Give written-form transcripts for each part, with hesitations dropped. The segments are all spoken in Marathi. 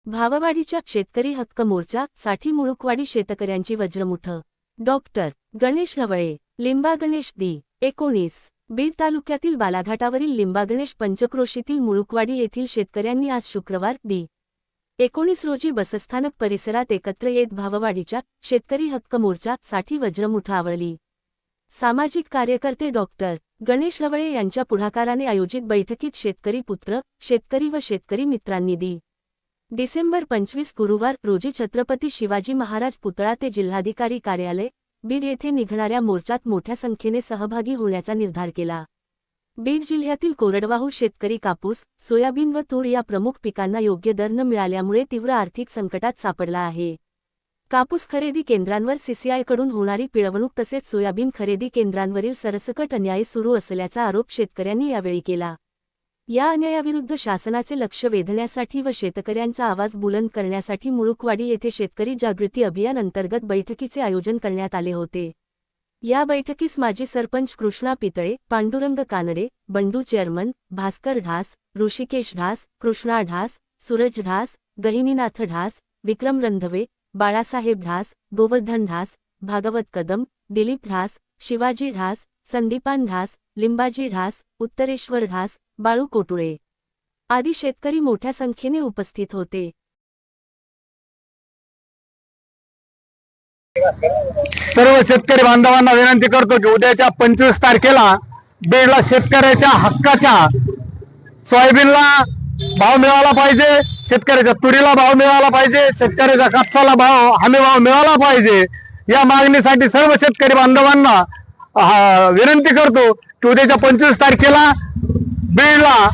भाववाढीच्या शेतकरी हक्क मोर्चा साठी मुळुकवाडी शेतकऱ्यांची वज्रमुठ। डॉक्टर गणेश ढवळे। लिंबागणेश दि. 19 बीड तालुक्यातील बालाघाटावरील लिंबागणेश पंचक्रोशीतील मुळुकवाडी येथील शेतकऱ्यांनी आज शुक्रवार दि. 19 रोजी बसस्थानक परिसरात एकत्र येत भाववाढीच्या शेतकरी हक्क मोर्चा साठी वज्रमुठ आवळली। सामाजिक कार्यकर्ते डॉक्टर गणेश ढवळे यांच्या पुढाकाराने आयोजित बैठकीत शेतकरी पुत्र, शेतकरी व शेतकरी मित्रांनी दि. डिसेंबर 25 गुरुवार रोजी छत्रपती शिवाजी महाराज पुतळा ते जिल्हाधिकारी कार्यालय बीड येथे निघणाऱ्या मोर्चात मोठ्या संख्येने सहभागी होण्याचा निर्धार केला। बीड जिल्ह्यातील कोरडवाहू शेतकरी कापूस, सोयाबीन व तूर या प्रमुख पिकांना योग्य दर न मिळाल्यामुळे तीव्र आर्थिक संकटात सापडला आहे। कापूस खरेदी केंद्रांवर सीसीआयकडून होणारी पिळवणूक तसेच सोयाबीन खरेदी केंद्रांवरील सरसकट अन्याय सुरू असल्याचा आरोप शेतकऱ्यांनी यावेळी केला। या अन्यायाविरुद्ध शासनाचे लक्ष वेधण्यासाठी व शेतकऱ्यांचा आवाज बुलंद करण्यासाठी मुळुकवाडी येथे शेतकरी जागृती अभियान अंतर्गत बैठकीचे आयोजन करण्यात आले होते। या बैठकीस माजी सरपंच कृष्णा पितळे, पांडुरंग कानडे, बंडू चेअरमन, भास्कर ढास, ऋषिकेश ढास, कृष्णा ढास, सूरज ढास, गहिनीनाथ ढास, विक्रम रंधवे, बाळासाहेब ढास, गोवर्धन ढास, भागवत कदम, दिलीप ढास, शिवाजी ढास, संदीपान ढास, लिंबाजी ढास, उत्तरेश्वर ढास, बाळू कोटुळे आदी शेतकरी मोठ्या संख्येने उपस्थित होते। सर्व शेतकरी बांधवांना विनंती करतो की उद्याच्या 25 तारखेला बीडला शेतकऱ्याच्या हक्काच्या सोयाबीनला भाव मिळाला पाहिजे, शेतकऱ्याच्या तुरीला भाव मिळाला पाहिजे, शेतकऱ्याच्या कापसाला भाव हमी भाव मिळाला पाहिजे। या मागणीसाठी सर्व शेतकरी बांधवांना विनंती करतो की उद्याच्या 25 तारखेला बीडला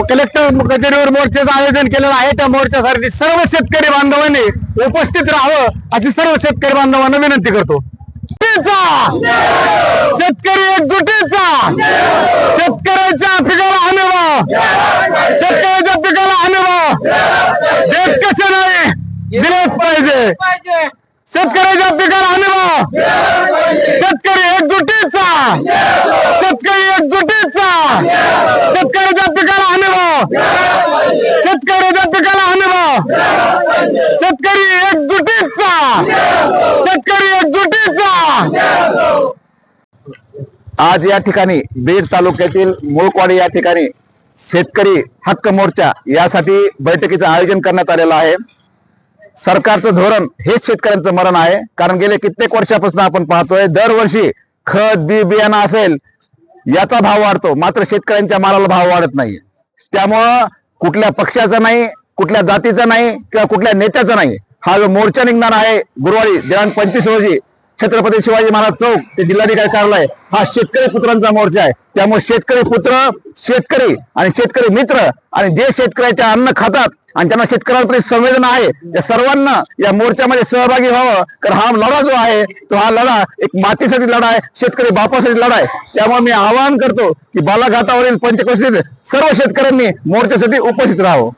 कलेक्टर कचेरीवर मोर्चाचं आयोजन केलेलं आहे। त्या मोर्चासाठी सर्व शेतकरी बांधवांनी उपस्थित राहावं अशी सर्व शेतकरी बांधवांना विनंती करतो। शेतकरी एकजुटीचा, शेतकऱ्याच्या पिकाला हमी भाव, शेतकऱ्याच्या पिकाला हमी भाव देत कसे नाही दिलेच पाहिजे। शेतकऱ्याच्या पिकाला हमी भाव, शेतकरी एकजुटीचा, शेतकरी एकजुटीचा, शेतकऱ्याच्या पिकाला हमी भाव, शेतकऱ्याच्या पिकाला हमी भाव, शेतकरी एकजुटीचा, शेतकरी एकजुटीचा। आज या ठिकाणी बीड तालुक्यातील मुळुकवाडी या ठिकाणी शेतकरी हक्क मोर्चा यासाठी बैठकीचं आयोजन करण्यात आलेलं आहे। सरकारचं धोरण हेच शेतकऱ्यांचं मरण आहे, कारण गेले कित्येक वर्षापासून आपण पाहतोय दरवर्षी खत बी बियाणं असेल याचा भाव वाढतो, मात्र शेतकऱ्यांच्या मालाला भाव वाढत नाही। त्यामुळं कुठल्या पक्षाचा नाही, कुठल्या जातीचा नाही किंवा कुठल्या नेत्याचा नाही, हा जो मोर्चा निघणार आहे गुरुवारी दिनांक 25 रोजी छत्रपती शिवाजी महाराज चौक ते जिल्हाधिकारी कार्यालय, हा शेतकरी पुत्रांचा मोर्चा आहे। त्यामुळे शेतकरी पुत्र, शेतकरी आणि शेतकरी मित्र आणि जे शेतकऱ्याच्या अन्न खातात आणि त्यांना शेतकऱ्यांप्रती संवेदना आहे त्या सर्वांना या मोर्चामध्ये सहभागी व्हावं, कारण हा लढा जो आहे तो हा लढा एक मातीसाठी लढा आहे, शेतकरी बापासाठी लढा आहे। त्यामुळे मी आवाहन करतो की बालाघाटावरील पंचक्रोशीतील सर्व शेतकऱ्यांनी मोर्चासाठी उपस्थित राहावं।